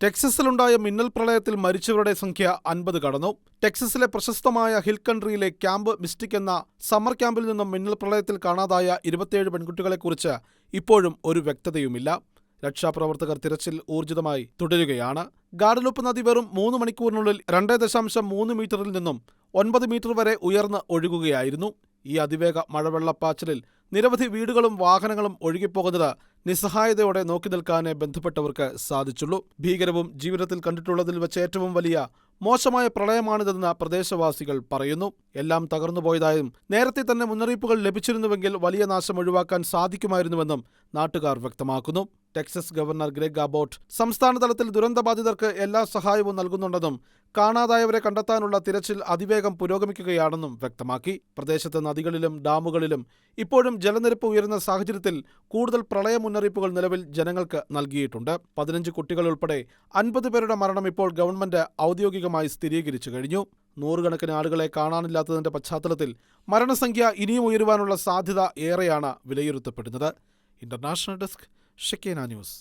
ടെക്സസിലുണ്ടായ മിന്നൽ പ്രളയത്തിൽ മരിച്ചവരുടെ സംഖ്യ 50 കടന്നു. ടെക്സസിലെ പ്രശസ്തമായ ഹിൽ കൺട്രിയിലെ ക്യാമ്പ് മിസ്റ്റിക് എന്ന സമ്മർ ക്യാമ്പിൽ നിന്നും മിന്നൽ പ്രളയത്തിൽ കാണാതായ 27 പെൺകുട്ടികളെക്കുറിച്ച് ഇപ്പോഴും ഒരു വ്യക്തതയുമില്ല. രക്ഷാപ്രവർത്തകർ തിരച്ചിൽ ഊർജിതമായി തുടരുകയാണ്. ഗാഡലൂപ്പ് നദി വെറും 3 മണിക്കൂറിനുള്ളിൽ 2.3 മീറ്ററിൽ നിന്നും 9 മീറ്റർ വരെ ഉയർന്ന് ഒഴുകുകയായിരുന്നു. ഈ അതിവേഗ മഴവെള്ളപ്പാച്ചിലിൽ നിരവധി വീടുകളും വാഹനങ്ങളും ഒഴുകിപ്പോകുന്നത് നിസ്സഹായതയോടെ നോക്കി നിൽക്കാനേ ബന്ധപ്പെട്ടവർക്ക് സാധിച്ചുള്ളൂ. ഭീകരവും ജീവിതത്തിൽ കണ്ടിട്ടുള്ളതിൽ വെച്ച് ഏറ്റവും വലിയ മോശമായ പ്രളയമാണിതെന്ന് പ്രദേശവാസികൾ പറയുന്നു. എല്ലാം തകർന്നുപോയതായും നേരത്തെ തന്നെ മുന്നറിയിപ്പുകൾ ലഭിച്ചിരുന്നുവെങ്കിൽ വലിയ നാശം ഒഴിവാക്കാൻ സാധിക്കുമായിരുന്നുവെന്നും നാട്ടുകാർ വ്യക്തമാക്കുന്നു. ടെക്സസ് ഗവർണർ ഗ്രെഗ് അബോട്ട് സംസ്ഥാന തലത്തിൽ ദുരന്തബാധിതർക്ക് എല്ലാ സഹായവും നൽകുന്നുണ്ടെന്നും കാണാതായവരെ കണ്ടെത്താനുള്ള തിരച്ചിൽ അതിവേഗം പുരോഗമിക്കുകയാണെന്നും വ്യക്തമാക്കി. പ്രദേശത്ത് നദികളിലും ഡാമുകളിലും ഇപ്പോഴും ജലനിരപ്പ് ഉയരുന്ന സാഹചര്യത്തിൽ കൂടുതൽ പ്രളയ മുന്നറിയിപ്പുകൾ നിലവിൽ ജനങ്ങൾക്ക് നൽകിയിട്ടുണ്ട്. 15 കുട്ടികൾ ഉൾപ്പെടെ 50 പേരുടെ മരണം ഇപ്പോൾ ഗവൺമെന്റ് ഔദ്യോഗികമായി സ്ഥിരീകരിച്ചു കഴിഞ്ഞു. 100 കണക്കിന് ആളുകളെ കാണാനില്ലാത്തതിന്റെ പശ്ചാത്തലത്തിൽ മരണസംഖ്യ ഇനിയും ഉയരുവാനുള്ള സാധ്യത ഏറെയാണ് വിലയിരുത്തപ്പെടുന്നത്. International desk, Shekinah news.